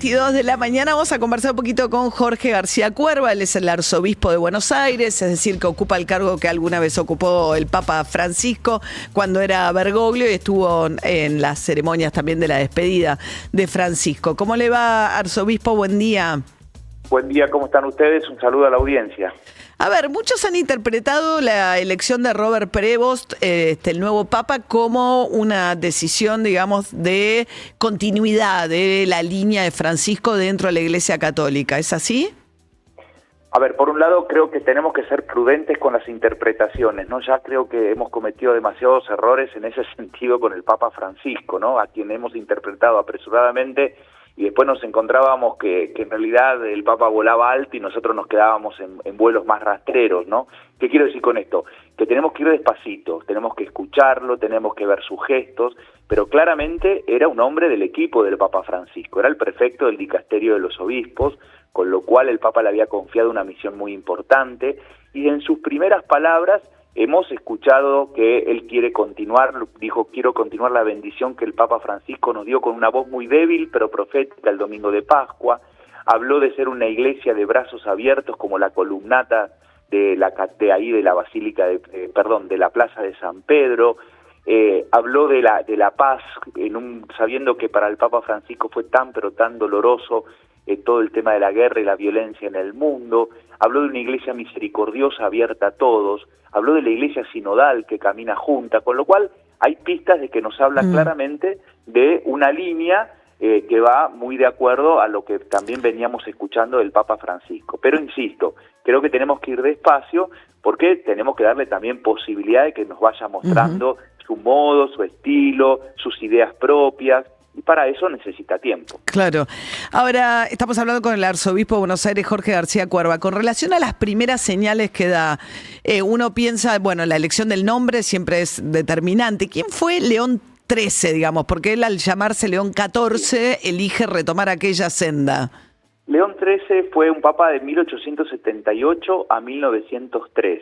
22 de la mañana vamos a conversar un poquito con Jorge García Cuerva. Él es el arzobispo de Buenos Aires, es decir, que ocupa el cargo que alguna vez ocupó el Papa Francisco cuando era Bergoglio y estuvo en las ceremonias también de la despedida de Francisco. ¿Cómo le va, arzobispo? Buen día. Buen día, ¿cómo están ustedes? Un saludo a la audiencia. A ver, muchos han interpretado la elección de Robert Prevost, el nuevo Papa, como una decisión, digamos, de continuidad de la línea de Francisco dentro de la Iglesia Católica. ¿Es así? A ver, por un lado creo que tenemos que ser prudentes con las interpretaciones, ¿no? Ya creo que hemos cometido demasiados errores en ese sentido con el Papa Francisco, ¿no? A quien hemos interpretado apresuradamente y después nos encontrábamos que en realidad el Papa volaba alto y nosotros nos quedábamos en vuelos más rastreros, ¿no? ¿Qué quiero decir con esto? Que tenemos que ir despacito, tenemos que escucharlo, tenemos que ver sus gestos, pero claramente era un hombre del equipo del Papa Francisco, era el prefecto del dicasterio de los obispos, con lo cual el Papa le había confiado una misión muy importante, y en sus primeras palabras hemos escuchado que él quiere continuar, dijo, quiero continuar la bendición que el Papa Francisco nos dio con una voz muy débil, pero profética el domingo de Pascua. Habló de ser una iglesia de brazos abiertos como la columnata de la Basílica de la Plaza de San Pedro. Habló de la paz, sabiendo que para el Papa Francisco fue tan pero tan doloroso todo el tema de la guerra y la violencia en el mundo. Habló de una iglesia misericordiosa, abierta a todos. Habló de la iglesia sinodal que camina junta, con lo cual hay pistas de que nos habla claramente de una línea que va muy de acuerdo a lo que también veníamos escuchando del Papa Francisco. Pero insisto, creo que tenemos que ir despacio porque tenemos que darle también posibilidad de que nos vaya mostrando su modo, su estilo, sus ideas propias. Y para eso necesita tiempo. Claro. Ahora, estamos hablando con el arzobispo de Buenos Aires, Jorge García Cuerva. Con relación a las primeras señales que da, uno piensa, bueno, la elección del nombre siempre es determinante. ¿Quién fue León XIII, digamos? Porque él, al llamarse León XIV, elige retomar aquella senda. León XIII fue un papa de 1878 a 1903.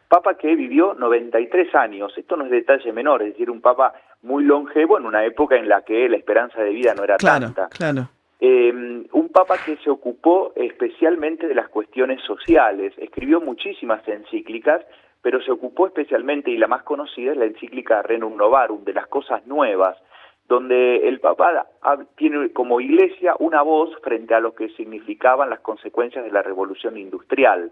Papa que vivió 93 años, esto no es detalle menor, es decir, un papa muy longevo en una época en la que la esperanza de vida no era tanta. Claro. Un papa que se ocupó especialmente de las cuestiones sociales, escribió muchísimas encíclicas, pero se ocupó especialmente, y la más conocida es la encíclica Rerum Novarum, de las cosas nuevas, donde el Papa tiene como iglesia una voz frente a lo que significaban las consecuencias de la revolución industrial.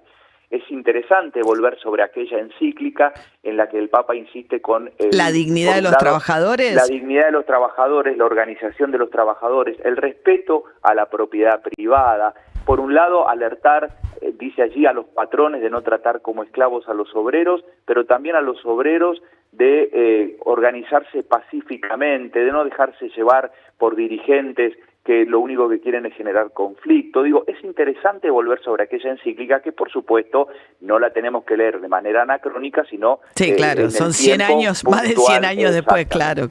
Es interesante volver sobre aquella encíclica en la que el Papa insiste con la dignidad de los trabajadores. La dignidad de los trabajadores, la organización de los trabajadores, el respeto a la propiedad privada. Por un lado, alertar, dice allí, a los patrones de no tratar como esclavos a los obreros, pero también a los obreros de organizarse pacíficamente, de no dejarse llevar por dirigentes que lo único que quieren es generar conflicto. Digo, es interesante volver sobre aquella encíclica que, por supuesto, no la tenemos que leer de manera anacrónica, sino... Sí, claro, son 100 años, más de 100 años después, claro.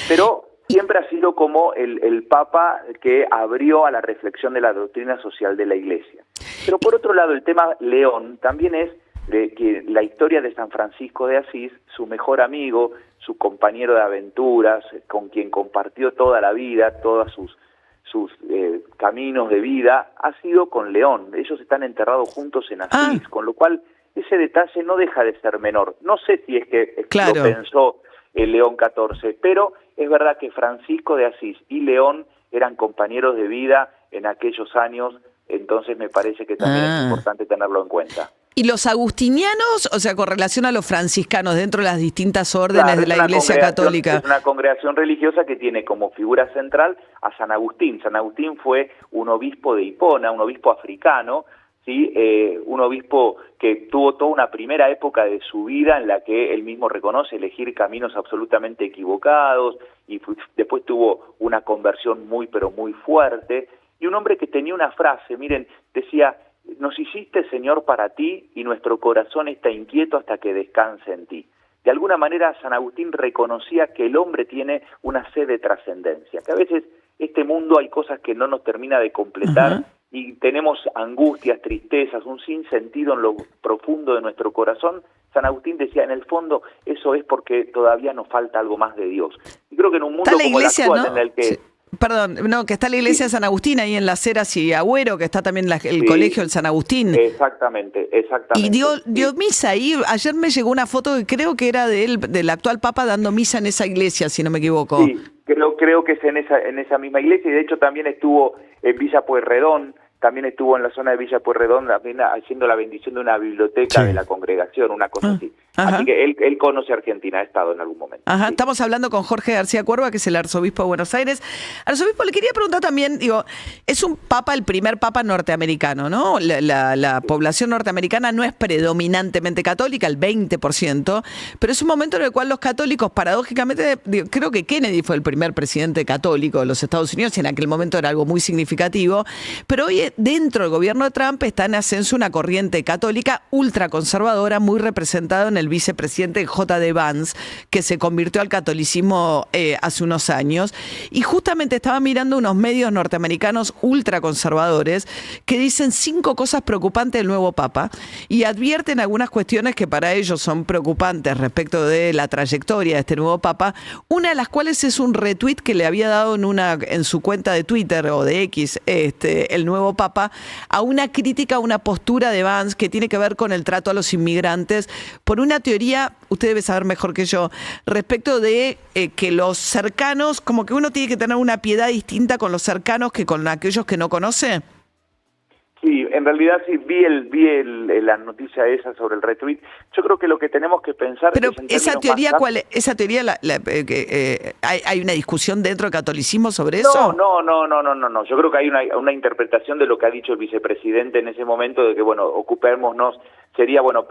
Pero siempre ha sido como el Papa que abrió a la reflexión de la doctrina social de la Iglesia. Pero por otro lado, el tema León también es que la historia de San Francisco de Asís, su mejor amigo, su compañero de aventuras, con quien compartió toda la vida, todas sus caminos de vida, ha sido con León. Ellos están enterrados juntos en Asís, con lo cual ese detalle no deja de ser menor. No sé si es que lo pensó el León XIV, pero es verdad que Francisco de Asís y León eran compañeros de vida en aquellos años, entonces me parece que también es importante tenerlo en cuenta. ¿Y los agustinianos, o sea, con relación a los franciscanos dentro de las distintas órdenes de la Iglesia Católica? Es una congregación religiosa que tiene como figura central a San Agustín. San Agustín fue un obispo de Hipona, un obispo africano, ¿sí? Un obispo que tuvo toda una primera época de su vida en la que él mismo reconoce elegir caminos absolutamente equivocados, y después tuvo una conversión muy pero muy fuerte, y un hombre que tenía una frase, miren, decía: nos hiciste, Señor, para ti, y nuestro corazón está inquieto hasta que descanse en ti. De alguna manera, San Agustín reconocía que el hombre tiene una sed de trascendencia, que a veces este mundo hay cosas que no nos termina de completar y tenemos angustias, tristezas, un sinsentido en lo profundo de nuestro corazón. San Agustín decía, en el fondo, eso es porque todavía nos falta algo más de Dios. Y creo que en un mundo como el actual, ¿no? En el que Perdón, no, que está la iglesia de San Agustín ahí en Las Heras y Agüero, que está también el colegio del San Agustín. Exactamente. Y dio misa ahí. Ayer me llegó una foto que creo que era del actual Papa dando misa en esa iglesia, si no me equivoco. Sí, creo que es en esa misma iglesia, y de hecho también estuvo en Villa Pueyrredón, también estuvo en la zona de Villa Pueyrredón haciendo la bendición de una biblioteca de la congregación, una cosa así. Ajá. Así que él conoce Argentina, ha estado en algún momento. Ajá, sí. Estamos hablando con Jorge García Cuerva, que es el arzobispo de Buenos Aires. Arzobispo, le quería preguntar también, digo, es un papa, el primer papa norteamericano, ¿no? La población norteamericana no es predominantemente católica, el 20%, pero es un momento en el cual los católicos, paradójicamente, digo, creo que Kennedy fue el primer presidente católico de los Estados Unidos, y en aquel momento era algo muy significativo, pero hoy dentro del gobierno de Trump está en ascenso una corriente católica ultraconservadora, muy representada en el vicepresidente J.D. Vance, que se convirtió al catolicismo hace unos años. Y justamente estaba mirando unos medios norteamericanos ultraconservadores que dicen 5 cosas preocupantes del nuevo Papa y advierten algunas cuestiones que para ellos son preocupantes respecto de la trayectoria de este nuevo Papa, una de las cuales es un retweet que le había dado en su cuenta de Twitter o de X el nuevo Papa, a una crítica, a una postura de Vance que tiene que ver con el trato a los inmigrantes, por una teoría, usted debe saber mejor que yo, respecto de que los cercanos, como que uno tiene que tener una piedad distinta con los cercanos que con aquellos que no conoce. Sí, en realidad sí vi la noticia esa sobre el retweet. Yo creo que lo que tenemos que pensar... Pero es esa teoría, ¿cuál es? Esa teoría, ¿hay una discusión dentro del catolicismo sobre eso? No. Yo creo que hay una interpretación de lo que ha dicho el vicepresidente en ese momento, de que, bueno, ocupémonos, sería, bueno,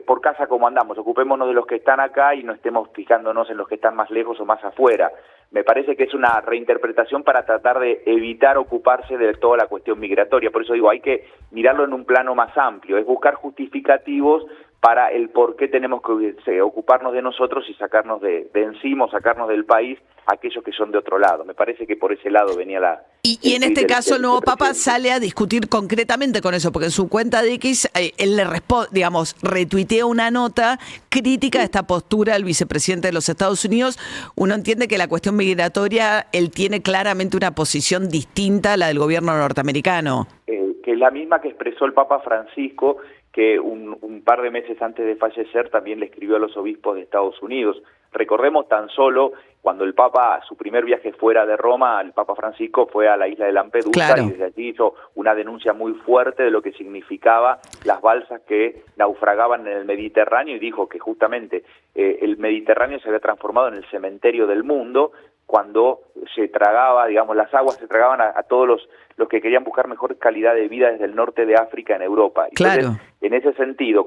por casa como andamos, ocupémonos de los que están acá y no estemos fijándonos en los que están más lejos o más afuera. Me parece que es una reinterpretación para tratar de evitar ocuparse de toda la cuestión migratoria. Por eso digo, hay que mirarlo en un plano más amplio, es buscar justificativos para el por qué tenemos que ocuparnos de nosotros y sacarnos de encima, o sacarnos del país a aquellos que son de otro lado. Me parece que por ese lado venía la... Y en este caso el nuevo Papa sale a discutir concretamente con eso, porque en su cuenta de X él le responde, digamos, retuitea una nota crítica de esta postura del vicepresidente de los Estados Unidos. Uno entiende que la cuestión migratoria, él tiene claramente una posición distinta a la del gobierno norteamericano. Que es la misma que expresó el Papa Francisco, que un par de meses antes de fallecer también le escribió a los obispos de Estados Unidos. Recordemos tan solo cuando el Papa, su primer viaje fuera de Roma, el Papa Francisco fue a la isla de Lampedusa, claro, y desde allí hizo una denuncia muy fuerte de lo que significaba las balsas que naufragaban en el Mediterráneo, y dijo que justamente el Mediterráneo se había transformado en el cementerio del mundo cuando se tragaba, digamos, las aguas se tragaban a todos los que querían buscar mejor calidad de vida desde el norte de África en Europa. Entonces, claro, en ese sentido,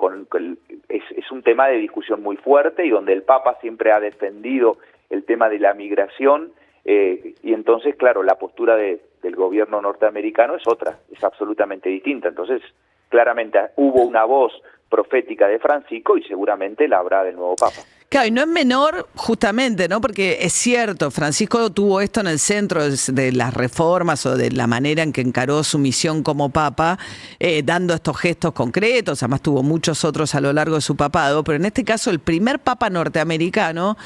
es un tema de discusión muy fuerte y donde el Papa siempre ha defendido el tema de la migración, y entonces, claro, la postura del gobierno norteamericano es otra, es absolutamente distinta. Entonces, claramente hubo una voz profética de Francisco y seguramente la habrá del nuevo Papa. Claro, y no es menor justamente, ¿no? Porque es cierto, Francisco tuvo esto en el centro de las reformas o de la manera en que encaró su misión como Papa, dando estos gestos concretos, además tuvo muchos otros a lo largo de su papado, pero en este caso el primer Papa norteamericano,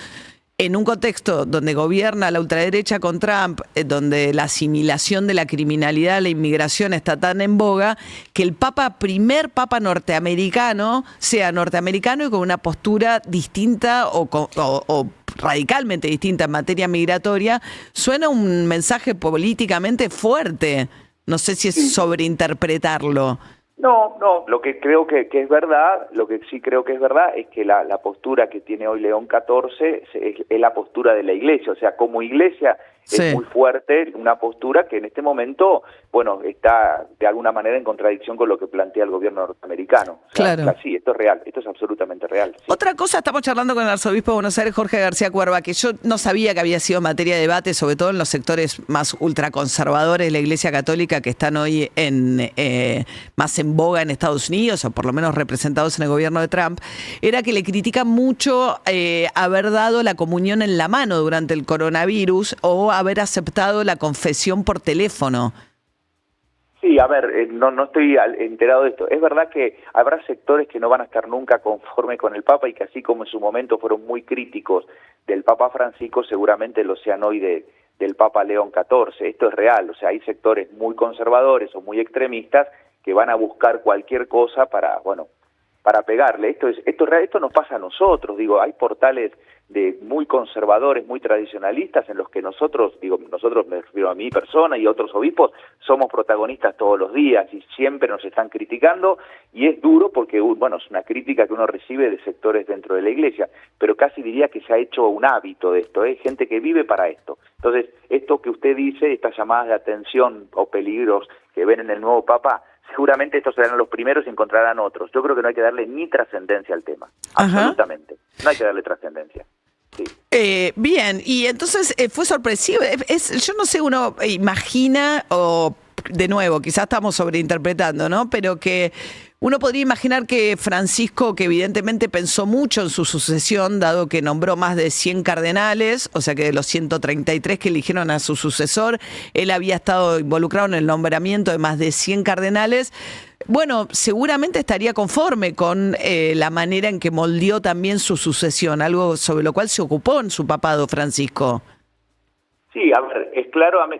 en un contexto donde gobierna la ultraderecha con Trump, donde la asimilación de la criminalidad, la inmigración está tan en boga, que el primer Papa norteamericano sea norteamericano y con una postura distinta o radicalmente distinta en materia migratoria, suena un mensaje políticamente fuerte. No sé si es sobreinterpretarlo. No, lo que creo que es verdad, lo que sí creo que es verdad es que la postura que tiene hoy León XIV es la postura de la Iglesia, o sea, como Iglesia es muy fuerte, una postura que en este momento, bueno, está de alguna manera en contradicción con lo que plantea el gobierno norteamericano. O sea, claro. Sí, esto es real, esto es absolutamente real. Sí. Otra cosa, estamos charlando con el arzobispo de Buenos Aires, Jorge García Cuerva, que yo no sabía que había sido materia de debate, sobre todo en los sectores más ultraconservadores de la Iglesia Católica que están hoy más en boga en Estados Unidos, o por lo menos representados en el gobierno de Trump, era que le critican mucho haber dado la comunión en la mano durante el coronavirus o haber aceptado la confesión por teléfono. Sí, a ver, no estoy enterado de esto. Es verdad que habrá sectores que no van a estar nunca conformes con el Papa y que así como en su momento fueron muy críticos del Papa Francisco, seguramente lo sean hoy de del Papa León XIV. Esto es real, o sea, hay sectores muy conservadores o muy extremistas que van a buscar cualquier cosa para, bueno, para pegarle. Esto es real, esto nos pasa a nosotros, digo, hay portales de muy conservadores, muy tradicionalistas, en los que nosotros me refiero a mi persona y a otros obispos, somos protagonistas todos los días y siempre nos están criticando, y es duro porque, bueno, es una crítica que uno recibe de sectores dentro de la Iglesia, pero casi diría que se ha hecho un hábito de esto, gente que vive para esto. Entonces, esto que usted dice, estas llamadas de atención o peligros que ven en el nuevo Papa, seguramente estos serán los primeros y encontrarán otros. Yo creo que no hay que darle ni trascendencia al tema, absolutamente. No hay que darle trascendencia. Sí. Bien, y entonces fue sorpresivo. Yo no sé, uno imagina, o de nuevo, quizás estamos sobreinterpretando, ¿no? Pero que uno podría imaginar que Francisco, que evidentemente pensó mucho en su sucesión, dado que nombró más de 100 cardenales, o sea que de los 133 que eligieron a su sucesor, él había estado involucrado en el nombramiento de más de 100 cardenales. Bueno, seguramente estaría conforme con la manera en que moldeó también su sucesión, algo sobre lo cual se ocupó en su papado Francisco. Sí, a ver,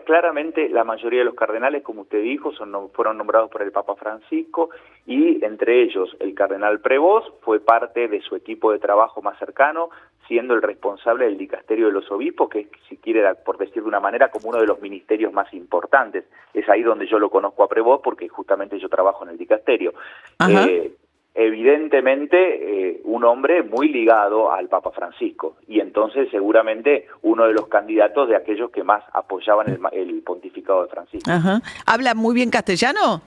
claramente la mayoría de los cardenales, como usted dijo, fueron nombrados por el Papa Francisco, y entre ellos el cardenal Prevost fue parte de su equipo de trabajo más cercano, siendo el responsable del dicasterio de los obispos, que es, si quiere, por decir de una manera, como uno de los ministerios más importantes. Es ahí donde yo lo conozco a Prevost, porque justamente yo trabajo en el dicasterio. Evidentemente un hombre muy ligado al Papa Francisco, y entonces seguramente uno de los candidatos de aquellos que más apoyaban el pontificado de Francisco. ¿Habla muy bien castellano?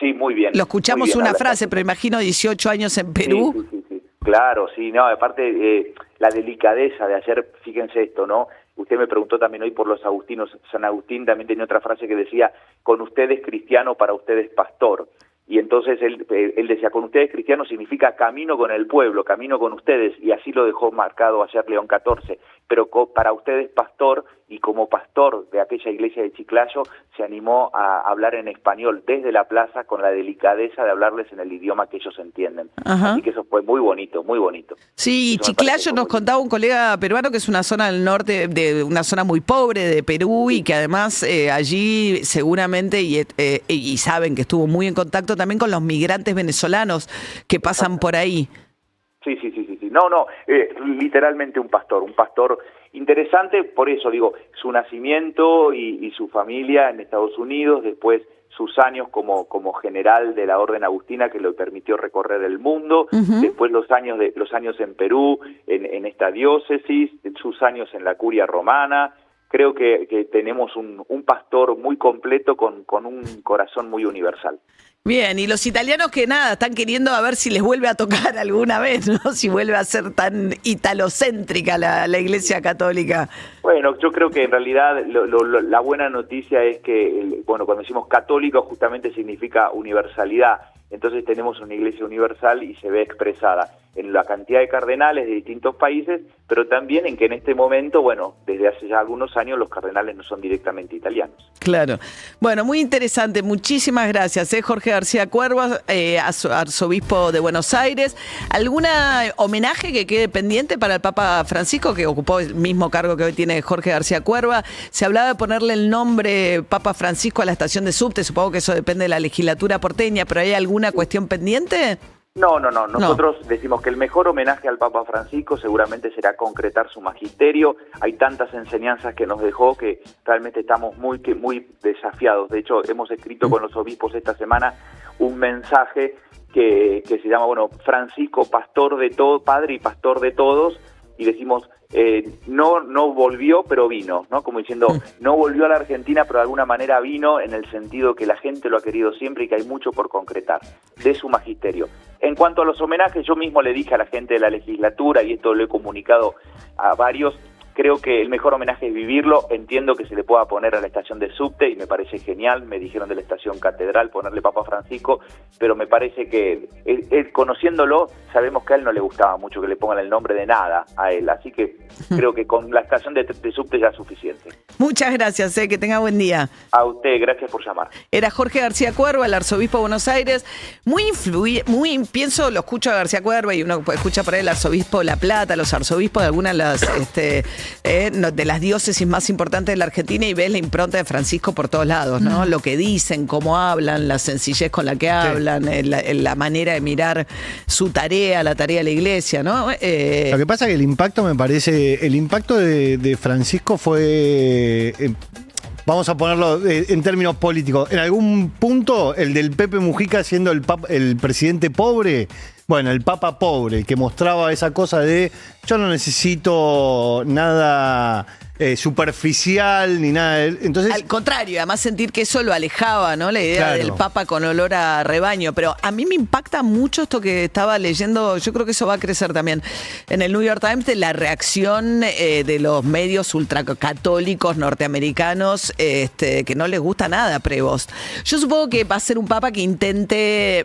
Sí, muy bien. Lo escuchamos bien, una frase, pero imagino 18 años en Perú. Sí. Claro, sí, no, aparte la delicadeza de hacer, fíjense esto, ¿no? Usted me preguntó también hoy por los agustinos. San Agustín también tenía otra frase que decía: con ustedes cristiano, para ustedes pastor. Y entonces él decía, con ustedes cristiano significa camino con el pueblo, camino con ustedes, y así lo dejó marcado ayer León XIV, pero para ustedes pastor, y como pastor de aquella iglesia de Chiclayo, se animó a hablar en español desde la plaza, con la delicadeza de hablarles en el idioma que ellos entienden. Así que eso fue muy bonito, muy bonito. Sí, Chiclayo nos contaba un colega peruano que es una zona del norte, de una zona muy pobre de Perú, y que además allí seguramente, y saben que estuvo muy en contacto también con los migrantes venezolanos que pasan por ahí. Sí. No, literalmente un pastor interesante. Por eso digo, su nacimiento y su familia en Estados Unidos, después sus años como general de la Orden Agustina, que le permitió recorrer el mundo, después los años en Perú, en esta diócesis, sus años en la Curia Romana. Creo que tenemos un pastor muy completo con un corazón muy universal. Bien, y los italianos que nada, están queriendo a ver si les vuelve a tocar alguna vez, ¿no? Si vuelve a ser tan italocéntrica la Iglesia Católica. Bueno, yo creo que en realidad la buena noticia es que, cuando decimos católico justamente significa universalidad. Entonces tenemos una iglesia universal y se ve expresada en la cantidad de cardenales de distintos países, pero también en que en este momento, desde hace ya algunos años, los cardenales no son directamente italianos. Claro. Bueno, muy interesante. Muchísimas gracias, Jorge García Cuerva, arzobispo de Buenos Aires. ¿Algún homenaje que quede pendiente para el Papa Francisco, que ocupó el mismo cargo que hoy tiene Jorge García Cuerva? Se hablaba de ponerle el nombre Papa Francisco a la estación de subte. Supongo que eso depende de la legislatura porteña, pero ¿hay alguna cuestión pendiente? No. Nosotros decimos que el mejor homenaje al Papa Francisco seguramente será concretar su magisterio. Hay tantas enseñanzas que nos dejó que realmente estamos muy desafiados. De hecho, hemos escrito con los obispos esta semana un mensaje que se llama, Francisco, pastor de todo, padre y pastor de todos, y decimos, no volvió, pero vino, ¿no? Como diciendo, no volvió a la Argentina, pero de alguna manera vino, en el sentido que la gente lo ha querido siempre y que hay mucho por concretar de su magisterio. En cuanto a los homenajes, yo mismo le dije a la gente de la legislatura, y esto lo he comunicado a varios, creo que el mejor homenaje es vivirlo. Entiendo que se le pueda poner a la estación de subte, y me parece genial. Me dijeron de la estación Catedral ponerle Papa Francisco, pero me parece que, conociéndolo, sabemos que a él no le gustaba mucho que le pongan el nombre de nada a él. Así que creo que con la estación de subte ya es suficiente. Muchas gracias, que tenga buen día. A usted, gracias por llamar. Era Jorge García Cuerva, el arzobispo de Buenos Aires. Lo escucho a García Cuerva, y uno escucha por ahí el arzobispo de La Plata, los arzobispos de algunas de las de las diócesis más importantes de la Argentina y ves la impronta de Francisco por todos lados, ¿no? Lo que dicen, cómo hablan, la sencillez con la que hablan, la manera de mirar su tarea, la tarea de la iglesia, ¿no? Lo que pasa es que el impacto de Francisco fue... vamos a ponerlo en términos políticos. En algún punto, el del Pepe Mujica siendo el presidente pobre, bueno, el papa pobre, que mostraba esa cosa de yo no necesito nada superficial ni nada. Entonces, al contrario, además sentir que eso lo alejaba, ¿no? La idea claro, del papa con olor a rebaño. Pero a mí me impacta mucho esto que estaba leyendo, yo creo que eso va a crecer también en el New York Times, de la reacción de los medios ultracatólicos norteamericanos, que no les gusta nada Prevost. Yo supongo que va a ser un papa que intente,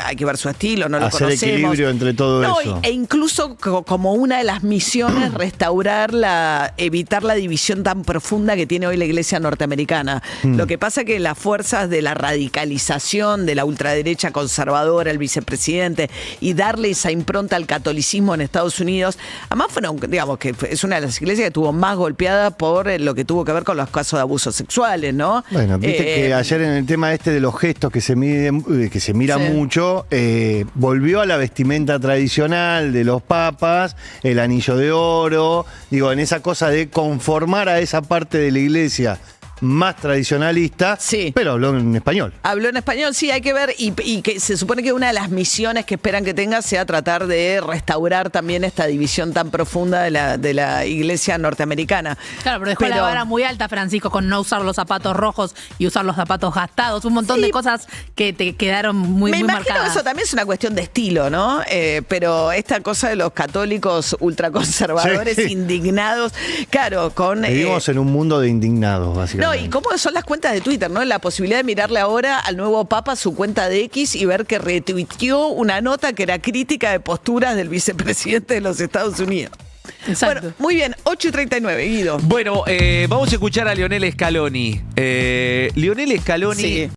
hay que ver su estilo, no lo hacer conocemos. equilibrio entre todo eso. E incluso como una de las misiones, restaurar evitar la división tan profunda que tiene hoy la iglesia norteamericana. Lo que pasa es que las fuerzas de la radicalización de la ultraderecha conservadora, el vicepresidente, y darle esa impronta al catolicismo en Estados Unidos, además fueron, digamos, que es una de las iglesias que estuvo más golpeada por lo que tuvo que ver con los casos de abusos sexuales, ¿no? Bueno, viste que ayer en el tema de los gestos que se mira mucho, volvió a la vestimenta tradicional de los papas, el anillo de oro, digo, en esa cosa de conformar a esa parte de la iglesia más tradicionalista, pero habló en español. Habló en español, sí, hay que ver, y que se supone que una de las misiones que esperan que tenga sea tratar de restaurar también esta división tan profunda de la iglesia norteamericana. Claro, pero dejó la vara muy alta, Francisco, con no usar los zapatos rojos y usar los zapatos gastados, un montón de cosas que te quedaron muy marcadas. Me imagino que eso también es una cuestión de estilo, ¿no? Pero esta cosa de los católicos ultraconservadores indignados, claro, vivimos en un mundo de indignados, básicamente. No, y cómo son las cuentas de Twitter, ¿no? La posibilidad de mirarle ahora al nuevo Papa su cuenta de X y ver que retuiteó una nota que era crítica de posturas del vicepresidente de los Estados Unidos. Exacto. Bueno, muy bien, 8:39, Guido. Bueno, vamos a escuchar a Lionel Scaloni. Lionel Scaloni... Sí.